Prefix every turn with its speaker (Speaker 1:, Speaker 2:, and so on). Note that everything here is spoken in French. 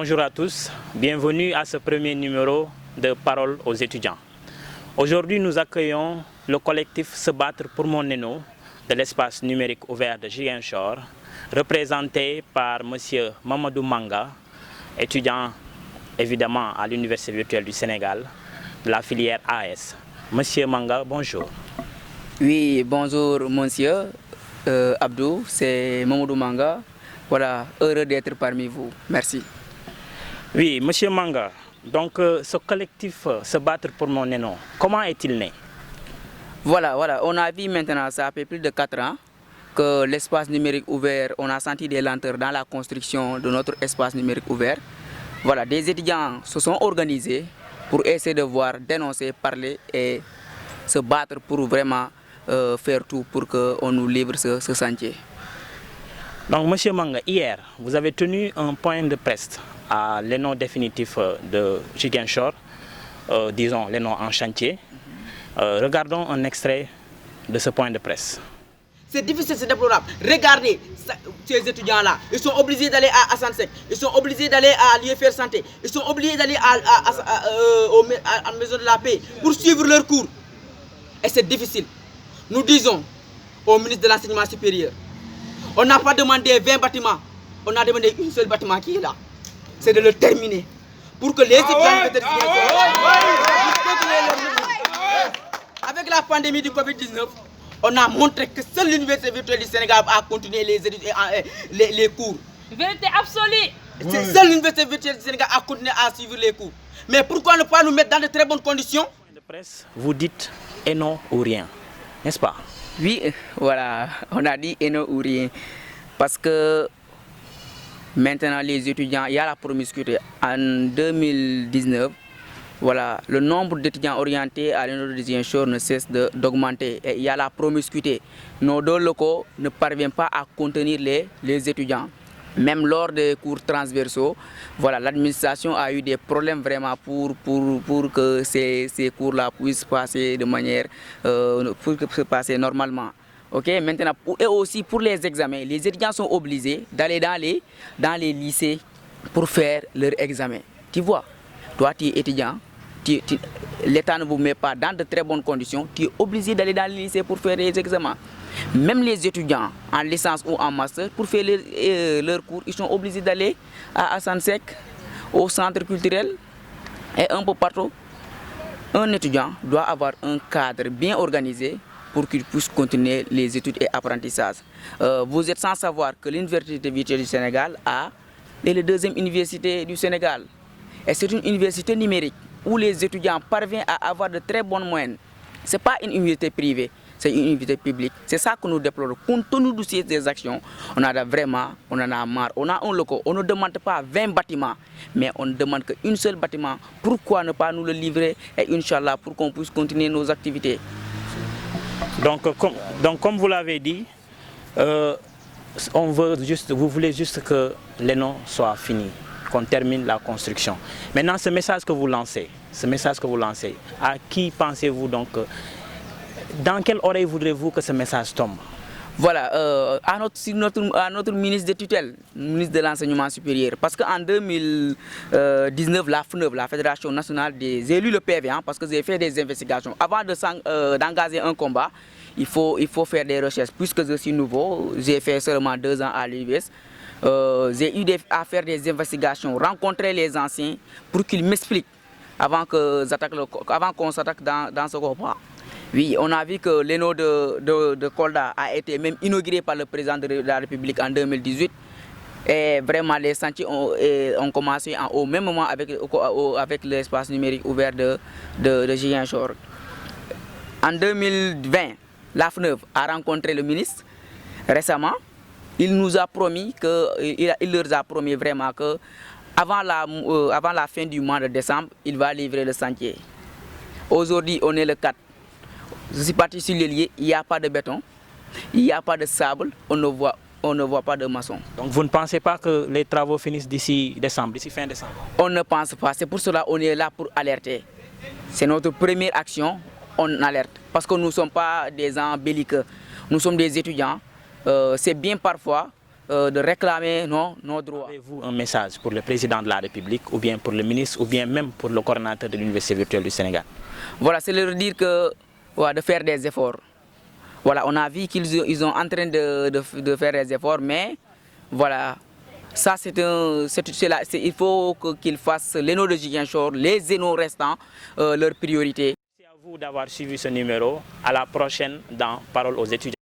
Speaker 1: Bonjour à tous, bienvenue à ce premier numéro de Parole aux étudiants. Aujourd'hui, nous accueillons le collectif Se battre pour mon ENO de l'espace numérique ouvert de Ziguinchor, représenté par M. Mamadou Manga, étudiant évidemment à l'Université virtuelle du Sénégal, de la filière AS. Monsieur Manga, bonjour.
Speaker 2: Oui, bonjour monsieur Abdou, c'est Mamadou Manga. Voilà, heureux d'être parmi vous. Merci.
Speaker 1: Oui, monsieur Manga, donc ce collectif Se battre pour mon ENO, comment est-il né?
Speaker 2: Voilà, on a vu maintenant, ça fait plus de 4 ans que l'espace numérique ouvert, on a senti des lenteurs dans la construction de notre espace numérique ouvert. Voilà, des étudiants se sont organisés pour essayer de voir, dénoncer, parler et se battre pour vraiment faire tout pour qu'on nous livre ce chantier.
Speaker 1: Donc, monsieur Manga, hier, vous avez tenu un point de presse à l'ENO définitif de Ziguinchor, disons l'ENO en chantier. Regardons un extrait de ce point de presse.
Speaker 3: C'est difficile, c'est déplorable. Regardez ces étudiants-là. Ils sont obligés d'aller à Sansec. Ils sont obligés d'aller à l'UFR Santé. Ils sont obligés d'aller à la Maison de la Paix pour suivre leurs cours. Et c'est difficile. Nous disons au ministre de l'Enseignement supérieur, on n'a pas demandé 20 bâtiments. On a demandé un seul bâtiment qui est là. C'est de le terminer. Pour que les étudiants puissent avec la pandémie du Covid-19, on a montré que seule l'Université virtuelle du Sénégal a continué les cours.
Speaker 4: Vérité absolue.
Speaker 3: Seule l'Université virtuelle du Sénégal a continué à suivre les cours. Mais pourquoi ne pas nous mettre dans de très bonnes conditions?
Speaker 1: De presse, vous dites ENO ou rien, n'est-ce pas?
Speaker 2: Oui, voilà, on a dit ENO ou rien. Parce que maintenant les étudiants, il y a la promiscuité. En 2019, voilà, le nombre d'étudiants orientés à l'ENO de Ziguinchor ne cesse d'augmenter. Et il y a la promiscuité. Nos deux locaux ne parviennent pas à contenir les étudiants. Même lors des cours transversaux, voilà, l'administration a eu des problèmes vraiment pour que ces cours-là puissent passer de manière, passer normalement. Ok, maintenant, et aussi pour les examens, les étudiants sont obligés d'aller dans les lycées pour faire leur examen. Tu vois, toi tu es étudiant, l'État ne vous met pas dans de très bonnes conditions, tu es obligé d'aller dans les lycées pour faire les examens. Même les étudiants en licence ou en master, pour faire leurs cours, ils sont obligés d'aller à Sansec, au centre culturel et un peu partout. Un étudiant doit avoir un cadre bien organisé pour qu'il puisse continuer les études et apprentissages. Vous êtes sans savoir que l'Université virtuelle du Sénégal est la deuxième université du Sénégal. Et c'est une université numérique où les étudiants parviennent à avoir de très bonnes moyennes. Ce n'est pas une université privée, c'est une université publique. C'est ça que nous déplorons. Compte tenu de ces actions, on en a marre. On a un local, on ne demande pas 20 bâtiments, mais on ne demande qu'un seul bâtiment. Pourquoi ne pas nous le livrer et Inch'Allah pour qu'on puisse continuer nos activités?
Speaker 1: Donc comme vous l'avez dit, vous voulez juste que l'ENO soit fini, qu'on termine la construction. Maintenant, ce message que vous lancez, à qui pensez-vous donc, dans quelle oreille voudrez-vous que ce message tombe?
Speaker 2: Voilà, à notre ministre de tutelle, ministre de l'Enseignement supérieur. Parce qu'en 2019, la FNEV, la Fédération nationale des élus, le PV, parce que j'ai fait des investigations. Avant d'engager un combat, il faut faire des recherches. Puisque je suis nouveau, j'ai fait seulement 2 ans à l'US. J'ai eu à faire des investigations, rencontrer les anciens pour qu'ils m'expliquent avant qu'on s'attaque dans ce combat. Oui, on a vu que l'ENO de Kolda a été même inauguré par le président de la République en 2018. Et vraiment, les chantiers ont commencé au même moment avec l'espace numérique ouvert de Ziguinchor. En 2020, la FNEV a rencontré le ministre récemment. Il leur a promis vraiment que avant la fin du mois de décembre, il va livrer le chantier. Aujourd'hui, on est le 4. Je suis parti sur les lieux, il n'y a pas de béton, il n'y a pas de sable, on ne voit pas de maçon.
Speaker 1: Donc vous ne pensez pas que les travaux finissent d'ici fin décembre?
Speaker 2: On ne pense pas, c'est pour cela qu'on est là pour alerter. C'est notre première action, on alerte. Parce que nous ne sommes pas des gens belliqueux, nous sommes des étudiants. C'est bien parfois de réclamer nos droits.
Speaker 1: Avez-vous un message pour le président de la République, ou bien pour le ministre, ou bien même pour le coordonnateur de l'Université virtuelle du Sénégal?
Speaker 2: Voilà, c'est leur dire que, voilà, de faire des efforts. Voilà, on a vu qu'ils sont en train de faire des efforts, mais voilà, ça il faut qu'ils fassent l'ENO de Ziguinchor, les ENO restants, leur priorité.
Speaker 1: Merci à vous d'avoir suivi ce numéro. À la prochaine dans Parole aux étudiants.